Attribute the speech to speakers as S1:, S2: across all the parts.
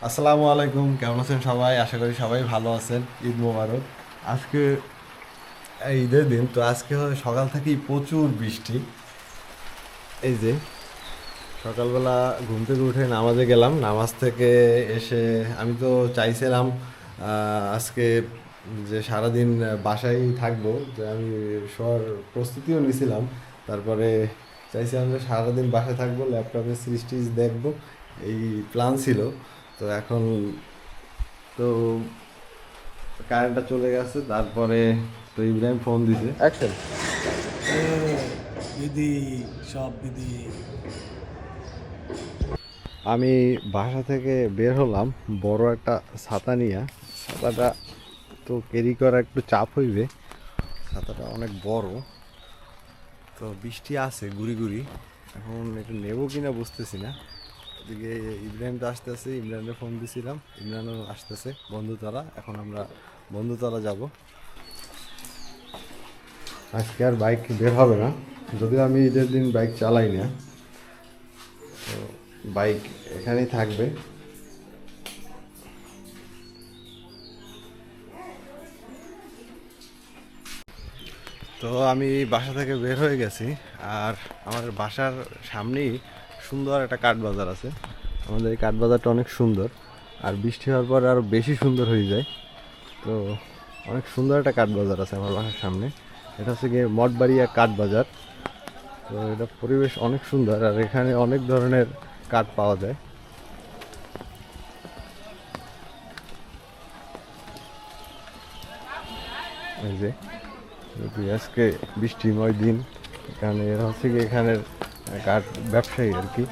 S1: আসসালামু আলাইকুম, কেমন আছেন সবাই? আশা করি সবাই ভালো আছেন। ঈদ মোবারক। আজকে ঈদের দিন তো, আজকে সকাল থেকেই প্রচুর বৃষ্টি। এই যে সকালবেলা ঘুম থেকে উঠে নামাজে গেলাম, নামাজ থেকে এসে আমি তো চাইছিলাম আজকে যে সারাদিন বাসায় থাকবো, যে আমি শোয়ার প্রস্তুতিও নিয়েছিলাম। তারপরে চাইছিলাম যে সারাদিন বাসায় থাকবো, ল্যাপটপে সিরিজ টিরিজ দেখবো, এই প্ল্যান ছিল। তো এখন তো কারেন্টটা চলে গেছে, তারপরে তো ইব্রাহিম ফোন দিছে অ্যাকশন।
S2: বিধি, সব বিধি।
S1: আমি বাসা থেকে বের হলাম বড় একটা ছাতা নিয়ে। ছাতাটা তো ক্যারি করা একটু চাপ হইবে, ছাতাটা অনেক বড়। তো বৃষ্টি আছে গুড়ি গুড়ি, এখন একটু নেবো কিনা বুঝতেছি না। এদিকে ইব্রাহিম তো আসতেছে, ইমরানের ফোন দিছিলাম, ইমরানও আসতেছে বন্ধুতলা। এখন আমরা বন্ধুতলা যাব। আজকে আর বাইক বের হবে না, যদিও আমি ঈদের দিন বাইক চালাই না, তো বাইক এখানেই থাকবে। তো আমি বাসা থেকে বের হয়ে গেছি, আর আমার বাসার সামনেই সুন্দর একটা কাঠ বাজার আছে। আমাদের এই কাঠ বাজারটা অনেক সুন্দর, আর বৃষ্টি হওয়ার পর আরও বেশি সুন্দর হয়ে যায়। তো অনেক সুন্দর একটা কাঠ বাজার আছে আমার বাসার সামনে। এটা হচ্ছে গিয়ে মঠবাড়িয়া কাঠ বাজার। তো এটা পরিবেশ অনেক সুন্দর, আর এখানে অনেক ধরনের কাঠ পাওয়া যায়। এই যে যদি আজকে বৃষ্টিময় দিন, এখানে এরা হচ্ছে কি এখানের কাঠ ব্যবসায়ী আর কি।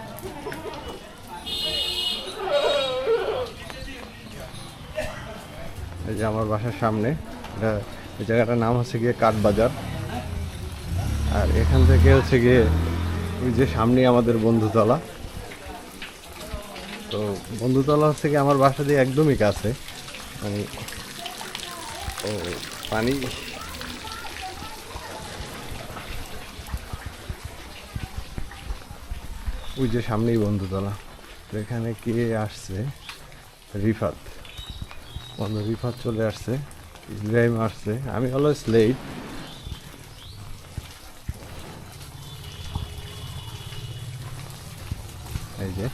S1: এই যে আমার বাসার সামনে এটা, এই জায়গাটার নাম হচ্ছে গিয়ে কাঠ বাজার। আর এখান থেকে হচ্ছে গিয়ে ওই যে সামনেই আমাদের বন্ধুতলা। তো বন্ধুতলা হচ্ছে গিয়ে আমার বাসা দিয়ে একদমই কাছে, মানে ও পানি। ওই যে সামনেই বন্ধুতলা। তো এখানে কে আসছে? রিফাত, বন্ধু রিফাত চলে আসছে, ইব্রাহিম আসছে, আমি অলওয়েজ লেট। এই যে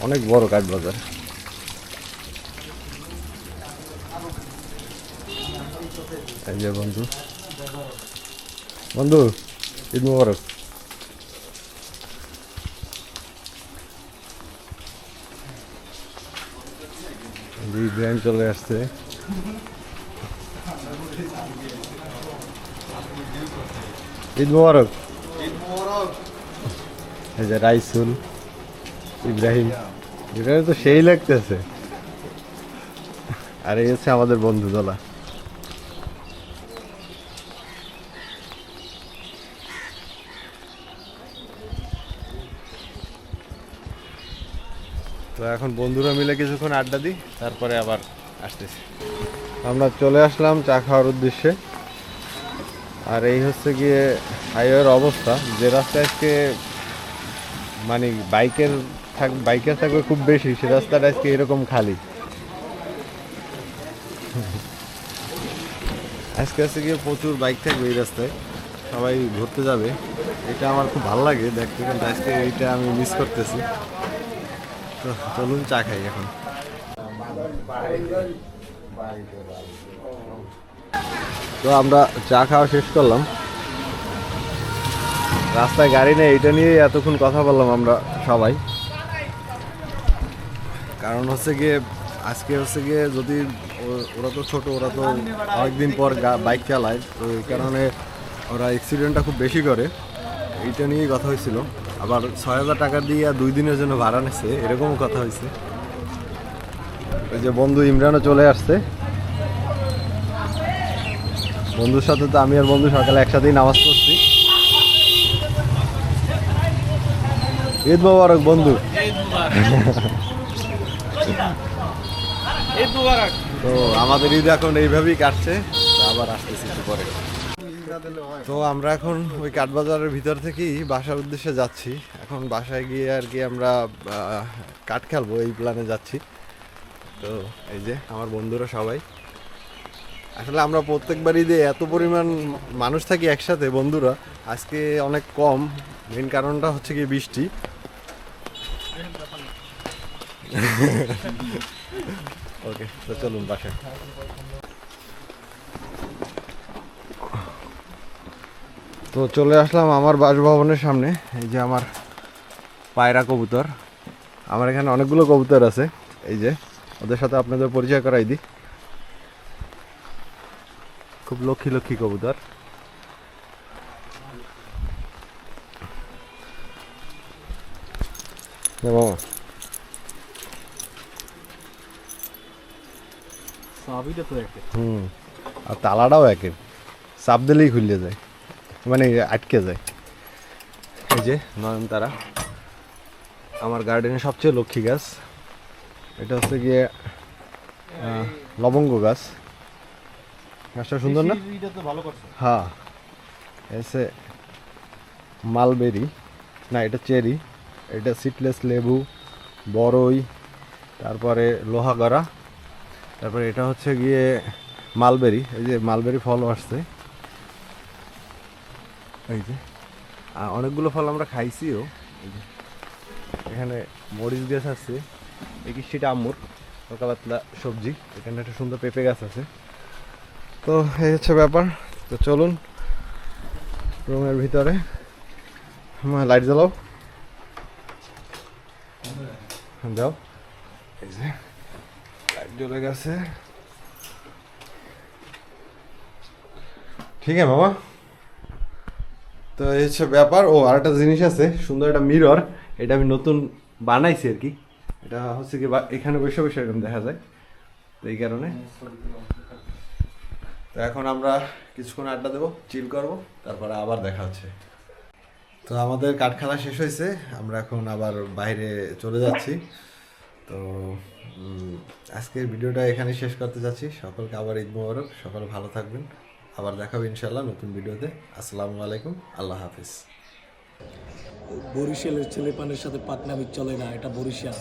S1: অনেক বড় কাঠ বাজার। এই যে বন্ধু, বন্ধু ঈদ মুবারক। ইব্রাহিম চলে আসছে। ঈদ মুবারক। এই যে রাইসুল, ইব্রাহিম। ইব্রাহিম তো সেই লাগতেছে। আর এই হচ্ছে আমাদের বন্ধু দলা। তো এখন বন্ধুরা মিলে কিছুক্ষণ আড্ডা দিই, তারপরে আবার আসতেছি। আমরা চলে আসলাম চা খাওয়ার উদ্দেশ্যে। আর এই হচ্ছে গিয়ে হাইওয়ের অবস্থা, যে রাস্তায় আজকে মানে বাইকের থাকবে খুব বেশি, সে রাস্তাটা আজকে এরকম খালি। আজকে আজকে গিয়ে প্রচুর বাইক থাকবে এই রাস্তায়, সবাই ঘুরতে যাবে। এটা আমার খুব ভালো লাগে দেখতে, কিন্তু আজকে এইটা আমি মিস করতেছি। তো চলুন চা খাই এখন। তো আমরা চা খাওয়া শেষ করলাম, রাস্তায় গাড়ি নেই, এটা নিয়ে এতক্ষণ কথা বললাম আমরা সবাই। কারণ হচ্ছে গিয়ে আজকে হচ্ছে গিয়ে যদি ওরা তো ছোট, ওরা তো অনেকদিন পর বাইক চালায়, তো এই কারণে ওরা অ্যাক্সিডেন্টটা খুব বেশি করে, এইটা নিয়েই কথা হয়েছিল। আবার ৬,০০০ টাকা দিয়ে ২ দিনের জন্য ভাড়া নিচ্ছে, এরকমও কথা হয়েছে। ওই যে বন্ধু ইমরানও চলে আসছে। বন্ধুর সাথে তো আমি আর বন্ধু সকালে একসাথেই নামাজ পড়ছি। ঈদ মোবারক বন্ধু। তো আমাদের ঈদ এখন এইভাবেই কাটছে, আবার আসতেছি একটু পরে। তো আমরা এখন ওই কাঠবাজারের ভিতর থেকেই বাসার উদ্দেশ্যে যাচ্ছি। এখন বাসায় গিয়ে আর কি আমরা কাঠ খেলবো এই প্ল্যানে যাচ্ছি। তো এই যে আমার বন্ধুরা সবাই, আসলে আমরা প্রত্যেকবারই যে এত পরিমাণ মানুষ থাকি একসাথে বন্ধুরা, আজকে অনেক কম। মেন কারণটা হচ্ছে কি বৃষ্টি। ওকে, তো চলুন বাসায়। তো চলে আসলাম আমার বাসভবনের সামনে। এই যে আমার পায়রা কবুতর, আমার এখানে অনেকগুলো কবুতর আছে। এই যে ওদের সাথে আপনাদের পরিচয় করাই দিই। খুব লক্ষ্মী লক্ষ্মী কবুতর। হুম, আর তালাটাও একের, চাপ দিলেই খুললে যায়, মানে আটকে যায়। এই যে নয়নতারা, আমার গার্ডেনের সবচেয়ে লক্ষ্মী গাছ। এটা হচ্ছে গিয়ে লবঙ্গ গাছ। গাছটা সুন্দর না? হ্যাঁ, এসে মালবেরি, না এটা চেরি, এটা সিডলেস লেবু, বড়ই, তারপরে লোহাগড়া, তারপরে এটা হচ্ছে গিয়ে মালবেরি। এই যে মালবেরি ফল আসছে, এই যে অনেকগুলো ফল আমরা খাইছিও। এই যে এখানে মরিচ গাছ আছে, এই কৃষিটা আম্মুর হালকা পাতলা সবজি। এখানে একটা সুন্দর পেঁপে গাছ আছে। তো এই হচ্ছে ব্যাপার। তো চলুন রুমের ভিতরে। লাইট জ্বালাও, দাও। এই যে লাইট জ্বলে গেছে। ঠিক আছে বাবা। তো এই হচ্ছে ব্যাপার। ও আর একটা জিনিস আছে, সুন্দর একটা মিরর। এটা আমি নতুন বানাইছি আর কি। এটা হচ্ছে কি এখানে বসে বসে এরকম দেখা যায়, তো এই কারণে। তো এখন আমরা কিছুক্ষণ আড্ডা দেবো, চিল করবো, তারপরে আবার দেখা হচ্ছে। তো আমাদের কারখানা শেষ হয়েছে, আমরা এখন আবার বাইরে চলে যাচ্ছি। তো আজকের ভিডিওটা এখানে শেষ করতে যাচ্ছি। সকলকে আবার ঈদ মোবারক, সকলে ভালো থাকবেন। আবার দেখাবো ইনশাল্লাহ নতুন ভিডিওতে। আসসালামু আলাইকুম, আল্লাহ হাফিজ।
S2: বরিশালের ছেলেপানের সাথে পাকনামি চলে না, এটা বরিশাল।